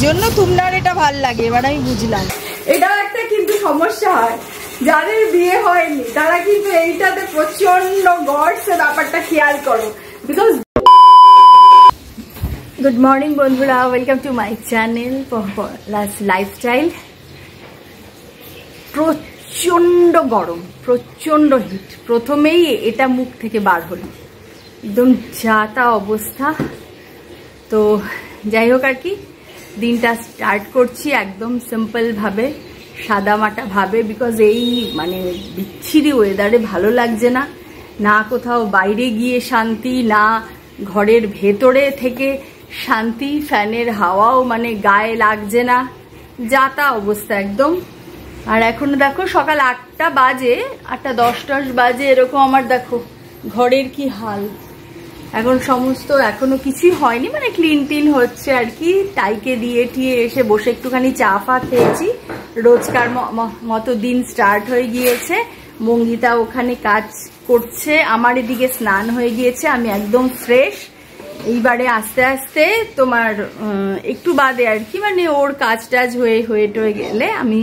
জন্য তোমার এটা ভাল লাগে। এবার আমি বুঝলাম এটা একটা কিন্তু সমস্যা হয়, যাদের বিয়ে হয়নি তারা কিন্তু এইটাতে প্রচন্ড গডস ব্যাপারটা খেয়াল করো। বিকজ গুড মর্নিং বন্ধুরা, welcome to my channel lifestyle. প্রচন্ড গরম, প্রচন্ড হিট। প্রথমেই এটা মুখ থেকে বার হলো, একদম যা তা অবস্থা। তো যাই হোক আর কি, দিনটা স্টার্ট করছি একদম সিম্পল ভাবে, সাদামাটা ভাবে। বিকজ এই মানে বিচ্ছিরি ওয়েদারে ভালো লাগছে না, না কোথাও বাইরে গিয়ে শান্তি, না ঘরের ভেতরে থেকে শান্তি। ফ্যানের হাওয়াও মানে গায়ে লাগছে না, যা তা অবস্থা একদম। আর এখনো দেখো সকাল 8টা বাজে, 8টা 10 বাজে এরকম। আমার দেখো ঘরের কি হাল, এখন সমস্ত এখনো কিছুই হয়নি, মানে ক্লিন টিন হচ্ছে আর কি। টাইকে দিয়ে টিয়ে এসে বসে একটুখানি চা ফা খেয়েছি। রোজকার মতো দিন স্টার্ট হয়ে গিয়েছে। মঙ্গিতা ওখানে কাজ করছে, আমার এদিকে স্নান হয়ে গিয়েছে, আমি একদম ফ্রেশ। এইবারে আস্তে আস্তে তোমার একটু বাদে আর কি, মানে ওর কাজ টাজ হয়ে গেলে আমি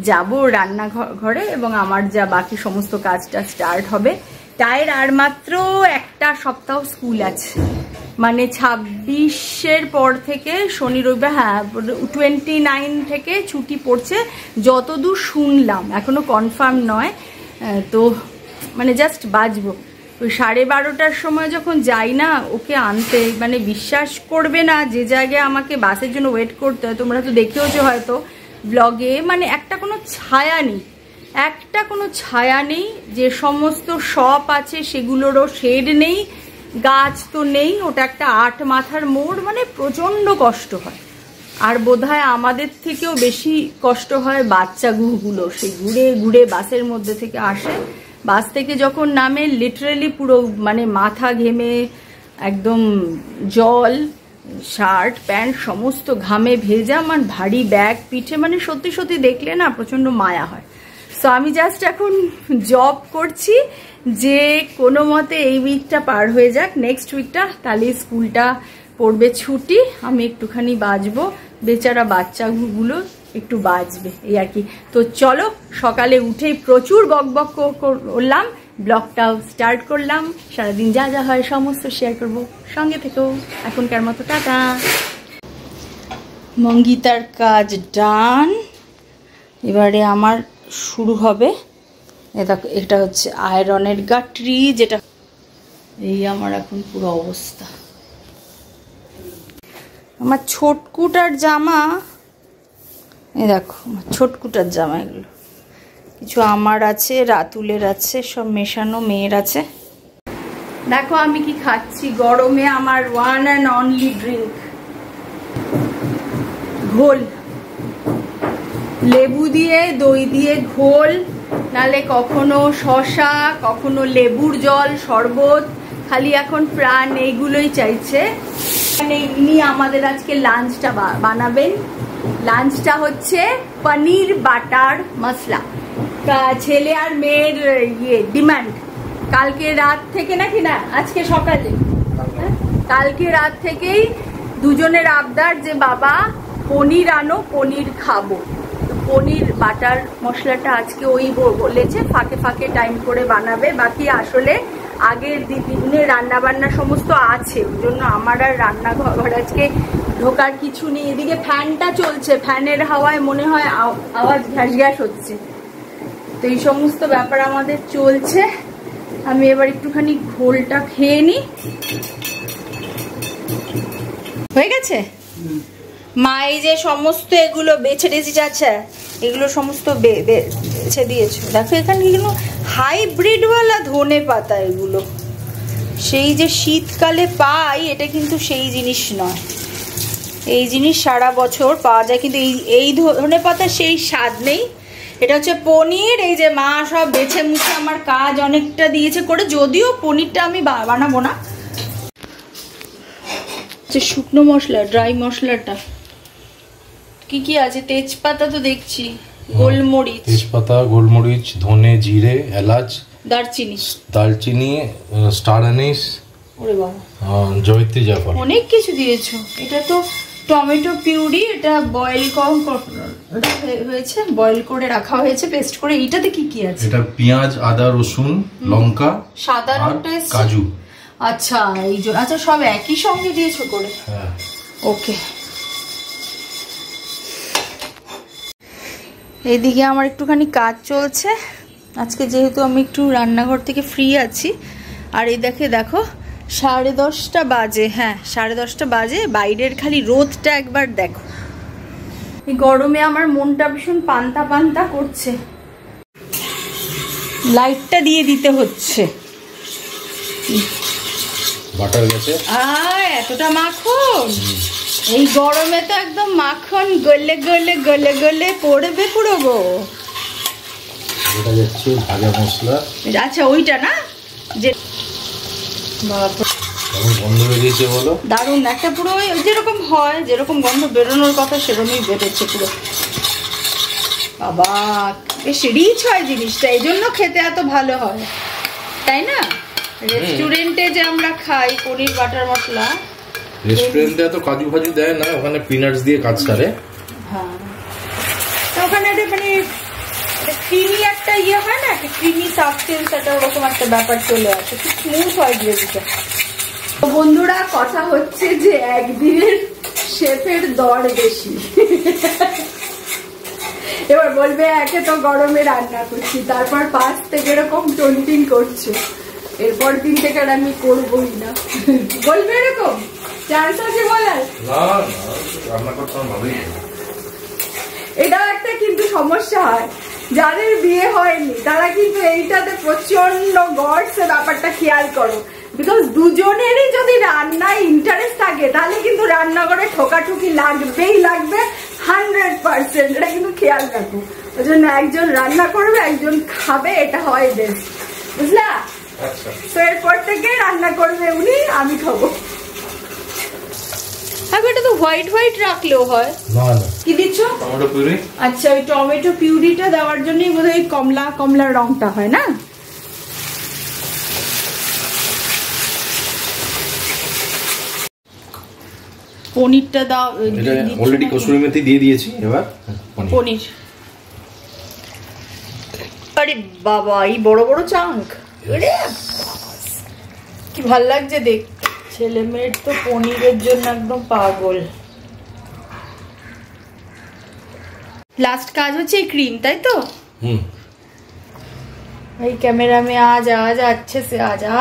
যাব রান্নাঘরে, এবং আমার যা বাকি সমস্ত কাজটা স্টার্ট হবে। তাইর আর মাত্র একটা সপ্তাহ স্কুল আছে, মানে 26-এর পর থেকে শনি রবিবার, হ্যাঁ 29 থেকে ছুটি পড়ছে যতদূর শুনলাম, এখনো কনফার্ম নয়। তো মানে জাস্ট বাজবো ওই 12:30টার সময় যখন যাই না ওকে আনতে, মানে বিশ্বাস করবে না যে জায়গায় আমাকে বাসের জন্য ওয়েট করতে হয়, তোমরা তো দেখেওছো হয়তো ব্লগে, মানে একটা কোনো ছায়া নেই। যে সমস্ত শপ আছে সেগুলোরও শেড নেই, গাছ তো নেই। ওটা একটা 8 মাথার মোড়, মানে প্রচন্ড কষ্ট হয়। আর বোধহয় আমাদের থেকেও বেশি কষ্ট হয় বাচ্চাগুলো, সে ঘুরে ঘুরে বাসের মধ্যে থেকে আসে। বাস থেকে যখন নামে লিটারেলি পুরো মানে মাথা ঘেমে একদম জল, শার্ট প্যান্ট সমস্ত ঘামে ভেজা, আমার ভারী ব্যাগ পিঠে, মানে সত্যি সত্যি দেখলে না প্রচন্ড মায়া হয়। সো আমি জাস্ট এখন জব করছি যে কোনো মতে এই উইকটা পার হয়ে যাক, নেক্সট উইকটা তাহলে স্কুলটা পড়বে ছুটি, আমি একটুখানি বাঁচবো, বেচারা বাচ্চাগুলো একটু বাঁচবে, এই আর কি। তো চলো, সকালে উঠেই প্রচুর বকবক করলাম, ব্লগটাও স্টার্ট করলাম। সারাদিন যা যা হয় সমস্ত শেয়ার করবো, সঙ্গে থেকেও। এখনকার মতো টাটা। মঙ্গিতার কাজ ডান, এবারে আমার শুরু হবে। এটা হচ্ছে আয়রনের গাটরি, যেটা এই আমার এখন পুরো অবস্থা। আমার ছোটকুটার জামা, এই দেখো আমার ছোটকুটার জামা, এগুলো কিছু আমার আছে, রাতুলের আছে, সব মেশানো, মেয়ের আছে। দেখো আমি কি খাচ্ছি গরমে, আমার ওয়ান অ্যান্ড অনলি ড্রিঙ্ক ঘোল, লেবু দিয়ে দই দিয়ে ঘোল, নালে কখনো শসা, কখনো লেবুর জল, শরবত, খালি এখন প্রাণ এইগুলোই চাইছে। ইনি আমাদের আজকে লাঞ্চটা বানাবেন। লাঞ্চটা হচ্ছে পনির বাটার মশলা। ছেলে আর মেয়ের ডিমান্ড কালকে রাত থেকে, নাকি না আজকে সকালে, কালকে রাত থেকেই দুজনের আবদার যে বাবা পনির আনো, পনির খাবো। পনির বাটার মশলাটা আজকে ওই বলেছে ফাঁকে ফাঁকে টাইম করে বানাবে। বাকি আসলে আগের দিনে রান্না বান্না সমস্ত আছে, ওই জন্য আমার আর রান্নাঘর আজকে ঢোকার কিছু নেই। এদিকে ফ্যানটা চলছে, ফ্যানের হাওয়ায় মনে হয় আওয়াজ ঘ্যাস ঘ্যাস হচ্ছে। তো এই সমস্ত ব্যাপার আমাদের চলছে। আমি এবার একটুখানি ঘোলটা খেয়ে নিই। হয়ে গেছে মা, এই যে সমস্ত এগুলো বেছে টেছে যাচ্ছে, এগুলো সমস্ত বেছে দিয়েছো। দেখো এখানে এগুলো হাইব্রিডওয়ালা ধনে পাতা, এগুলো সেই যে শীতকালে পাই, এটা কিন্তু সেই জিনিস নয়। এই জিনিস সারা বছর পাওয়া যায়, কিন্তু এই ধনে পাতা সেই স্বাদ নেই। এটা হচ্ছে পনির, এই যে মা সব বেছে মুছে আমার কাজ অনেকটা দিয়েছে করে, যদিও পনিরটা আমি বানাবো না। যে শুকনো মশলা, ড্রাই মশলাটা কি কি আছে? তেজপাতা তো দেখছি, গোলমরিচ, তেজপাতা, গোলমরিচ, ধনে, জিরে, এলাচ, দারচিনি, স্টার অ্যানিস, ওরে বাবা, জয়িত্রী জাফর, অনেক কিছু দিয়েছো। এটা তো টমেটো পিউরি, এটা বয়েল হয়েছে, বয়েল করে রাখা হয়েছে পেস্ট করে। এইটাতে কি কি আছে? এটা পেঁয়াজ, আদা, রসুন, লঙ্কা, সাধারণ কাজু। আচ্ছা এই যে, আচ্ছা সব একই সঙ্গে দিয়েছো করে? হ্যাঁ। ওকে। এইদিকে আমার একটুখানি কাজ চলছে আজকে, যেহেতু আমি একটু রান্নাঘর থেকে ফ্রি আছি। আর এই দেখো 10:30 বাজে। হ্যাঁ 10:30 বাজে, বাইরের খালি রোদটা একবার দেখো। এই গরমে আমার মনটা ভীষণ পান্তা পান্তা করছে। লাইটটা দিয়ে দিতে হচ্ছে। বাটার গেছে। এতটা মাখন! এই গরমে তো একদম মাখন গলে গলে গলে গলে পড়বে পুরো গো। এটা যাচ্ছে ভাজা মশলা। আচ্ছা ওইটা না, যে গন্ধ বেরিয়েছে বলো। দারুণ একটা পুরো যেরকম হয়, যেরকম গন্ধ বেরোনোর কথা সেরকমই বেরোচ্ছে পুরো। বাবা বেশ রিচ হয় জিনিসটা, এই জন্য খেতে এত ভালো হয়, তাই না? রেস্টুরেন্টে যে আমরা খাই পনির বাটার মশলা, রেস্টুরেন্টে এত কাজু ফাজু দেয় না, ওখানে পিনাটস দিয়ে কাজ সারে। হ্যাঁ তো ওখানে মানে ক্রিমি একটা ইয়ে হয় না, একটা ক্রিমি সাবস্টেন্স, একটা ওরকম একটা ব্যাপার চলে আসে, খুব স্মুথ হয় গ্রেভিটা। তো বন্ধুরা কথা হচ্ছে যে একদিনের শেফের দর বেশি। এবার বলবে একে তো গরমে রান্না করছি, তারপর 5 থেকে এরকম টোনিটিং করছে, এরপর দিন থেকে আর আমি করবোই না। বলবে এরকম চান্স আছে বলার? এটাও একটা কিন্তু সমস্যা হয়, যাদের বিয়ে হয়নি তারা কিন্তু এইটাতে প্রচন্ড গডসে ব্যাপারটা খেয়াল করো। বিকজ দুজনেরই যদি রান্নায় ইন্টারেস্ট থাকে তাহলে কিন্তু রান্নাঘরে ঠোকাঠুকি লাগবেই লাগবে 100%। এটা কিন্তু খেয়াল রাখো। ওই জন্য একজন রান্না করবে, একজন খাবে, এটা হয় বেস্ট, বুঝলা? তো এরপর থেকে রান্না করবে উনি, আমি খাবো। এটা তো হোয়াইট হোয়াইট রাখলেও হয়। কি দিচ্ছ? Tomato puree. আচ্ছা ওই টমেটো পিউরিটা দেওয়ার জন্যই বোধহয় কমলা কমলা রংটা হয় না? পনিরটা দাও। অলরেডি কসুরি মেথি দিয়ে দিয়েছি, এবার পনির। আরে বাবা এই বড় বড় চাঙ্ক, কি ভাল লাগছে দেখতে। ছেলে মেয়ের তো পনিরের জন্য একদম পাগল। লাস্ট কাজ হচ্ছে এই ক্রিম, তাই তো? भाई कैमरा में आ जा अच्छे से आ जा।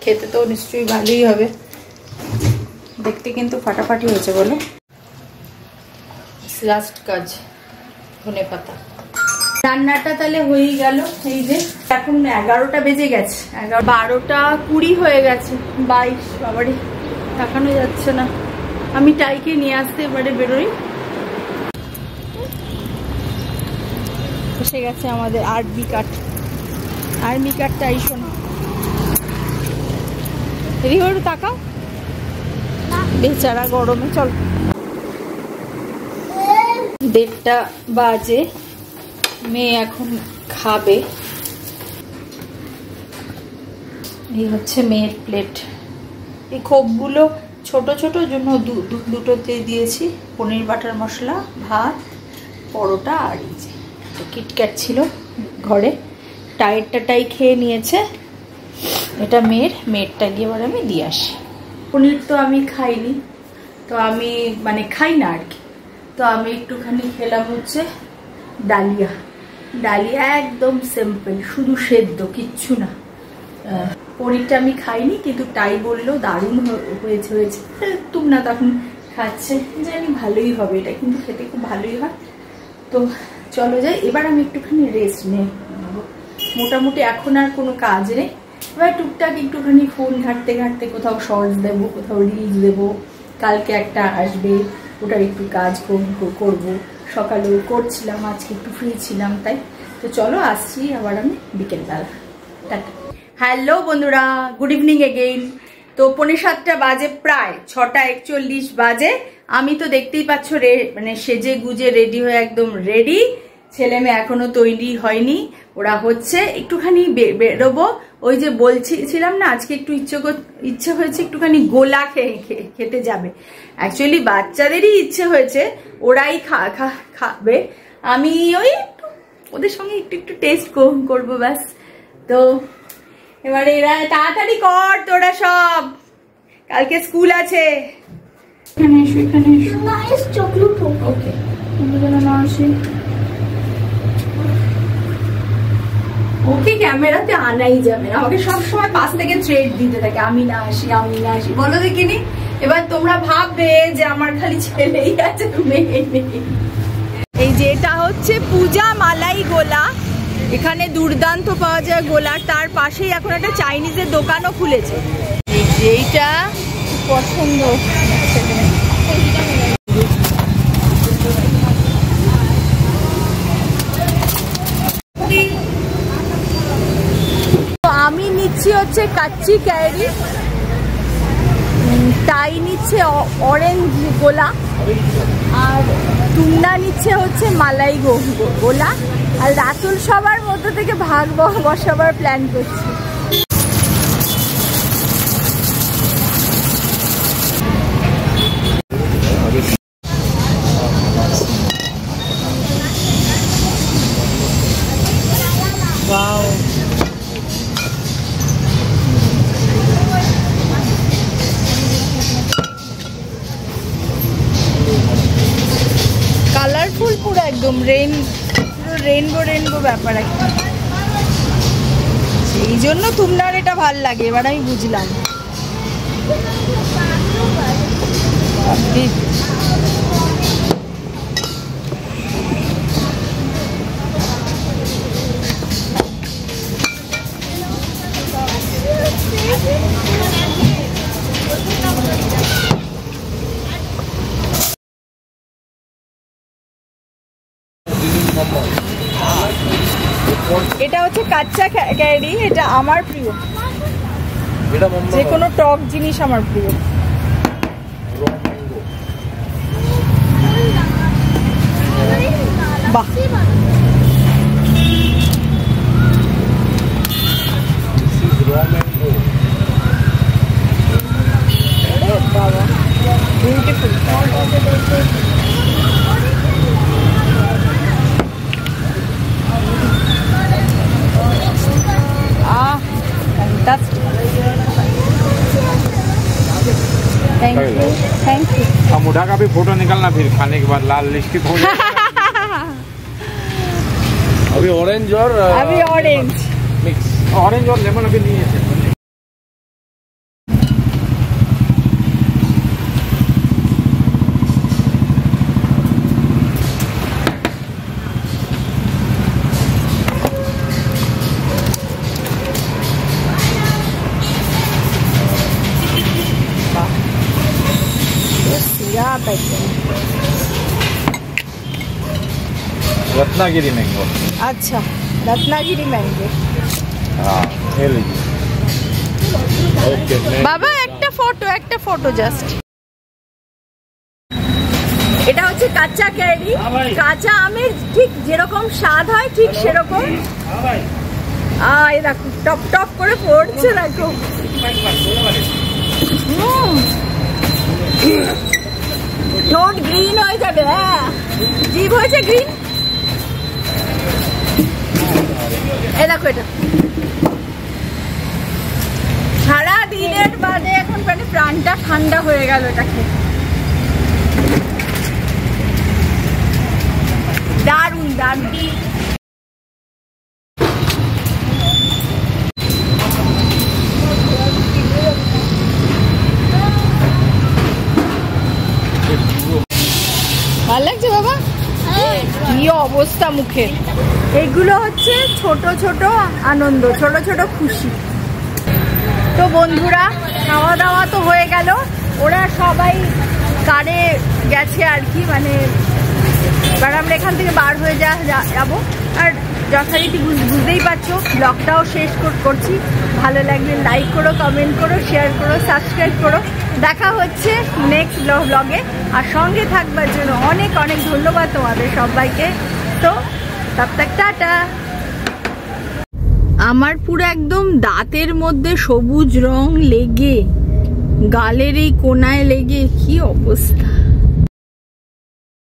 খেতে তো নিশ্চয়ই ভালোই হবে, দেখতে কিন্তু ফাটাফাটি হয়েছে বলো। লাস্ট কাজ ধনে পাতা। রান্নাটা তাহলে হয়ে গেল। এই যে এখন 11টা বেজে গেছে, 12টা 20 হয়ে গেছে, 22। বাবারে তাকানো যাচ্ছে না। আমি টাইকে নিয়ে আসতে এবারে বেরোই। এসে গেছে আমাদের আর্মি কার্ড। আর্মি কার্ডটা আইসো না, এদিকে একটু তাকাও, বেচারা গরমে। চল 1:30 বাজে, মেয়ে এখন খাবে। এই হচ্ছে মেয়ের প্লেট। এই খোপগুলো ছোট ছোট জন্য দুটোতে দিয়েছি পনির বাটার মশলা, ভাত, পরোটা। আর এই যে কিটক্যাট ছিল ঘরে, টাই খেয়ে নিয়েছে। এটা মেয়েরটা গিয়ে এবার আমি দিয়ে আসি। পনির তো আমি খাইনি, তো আমি মানে খাই না আর কি। তো আমি একটুখানি খেলাম হচ্ছে ডালিয়া একদম সিম্পল, শুধু সেদ্ধ, কিচ্ছু না। পনিরটা আমি খাইনি, কিন্তু টাই বললো দারুণ হয়েছে। তুমনা তখন খাচ্ছে, জানি ভালোই হবে, এটা কিন্তু খেতে খুব ভালোই হয়। তো চলো যাই, এবার আমি একটুখানি রেস্ট নেব। মোটামুটি এখন আর কোনো কাজ নেই, এবার টুকটাক একটুখানি ফোন ঘাঁটতে ঘাঁটতে কোথাও শর্টস দেবো, কোথাও রিলস দেবো। কালকে একটা আসবে, ওটার একটু কাজ করব। সকালেও করছিলাম, আজকে একটু ফ্রি ছিলাম তাই। তো চলো আসছি আবার আমি বিকেলবেলা। টাটা। হ্যালো বন্ধুরা, গুড ইভিনিং এগেইন। তো 7:45 বাজে, প্রায় 6:41 বাজে। আমি তো দেখতেই পাচ্ছ মানে সেজে গুজে রেডি হয়ে একদম রেডি। ছেলে মেয়ে এখনো তৈরি হয়নি, ওরা হচ্ছে একটুখানি বেরোবো। ওই যে বলছিলাম না আজকে একটু ইচ্ছে হয়েছে একটুখানি গোলা খেতে যাবে। অ্যাকচুয়ালি বাচ্চাদেরই ইচ্ছে হয়েছে, ওরাই খাবে, আমি ওই ওদের সঙ্গে একটু টেস্ট করবো ব্যাস। তো এবারে এরা তাড়াতাড়ি কর, তোরা সব কালকে স্কুল আছে। এখানে এসো, এখানে এসো। ওকে, না আসি। ওকে ক্যামেরাতে আনাই যাবে না, আমাকে সবসময় পাশ থেকে থ্রেড দিতে থাকে, আমি না আসি, আমি না আসি। বলো দেখিনি, এবার তোমরা ভাববে যে আমার খালি ছেলেই আছে, মেয়ে নেই। এই যে এটা হচ্ছে পূজা মালাই গোলা, এখানে দুর্দান্ত পাওয়া যায় গোলা। তার পাশেই এখন একটা চাইনিজের দোকানও খুলেছে। এইটা পছন্দ। আমি নিচ্ছি হচ্ছে কাচ্চি ক্যারি, তাই নিচ্ছে অরেঞ্জ গোলা, আর টুন্ডা নিচ্ছে হচ্ছে মালাই গোলা, আর রাতুল সবার মধ্যে থেকে ভাগ বসাবার প্ল্যান করছি। Wow. কালারফুল পুরো একদম রেনবো ব্যাপার একটা, সেই জন্য তোমার এটা ভাল লাগে। এবার আমি বুঝলাম। এটা হচ্ছে কাচ্চা ক্যারি, এটা আমার প্রিয়, যে কোনো টক জিনিস আমার প্রিয়। বাহ, বাবা বিউটিফুল। Thank you. अब मुढ़ा का भी फोटो निकालना फिर खाने के बाद लाल लिपस्टिक हो जाएगा। अभी ऑरेंज और मिक्स, ऑरेंज और लेमन अभी नहीं है। रत्नागिरी मैंगो। अच्छा, रत्नागिरी मैंगो। हाँ, ये लीजिए। ओके बाबा একটা ফটো জাস্ট। এটা হচ্ছে কাঁচা ক্যারি, কাঁচা আমের ঠিক যেরকম স্বাদ হয় ঠিক সেরকম। এই দেখো টপ টপ করে পড়ছে, দেখো ঠোঁট গ্রিন হয়ে যাবে। হ্যাঁ, জিভ হয়েছে গ্রিন। এই দেখো, এটা সারা দিনের বাদে এখন মানে প্রাণটা ঠান্ডা হয়ে গেল এটা খেয়ে। দারুণ দারুণ। ভালো লাগছে বাবা? কি অবস্থা মুখের। এইগুলো হচ্ছে ছোট ছোট আনন্দ, ছোট ছোট খুশি। তো বন্ধুরা, খাওয়া দাওয়া তো হয়ে গেল, ওরা সবাই কারে গেছে আর কি, মানে এবার আমরা এখান থেকে বার হয়ে যাবো। আর যথারীতি বুঝতেই পারছো, ব্লগটাও শেষ করছি। ভালো লাগলে লাইক করো, কমেন্ট করো, শেয়ার করো, সাবস্ক্রাইব করো। দেখা হচ্ছে নেক্সট ব্লগে, আর সঙ্গে থাকবার জন্য অনেক অনেক ধন্যবাদ তোমাদের সবাইকে। তো তব তক টাটা। আমার পুরো একদম দাঁতের মধ্যে সবুজ রং লেগে, গালের এই কোনায় লেগে কি অবস্থা।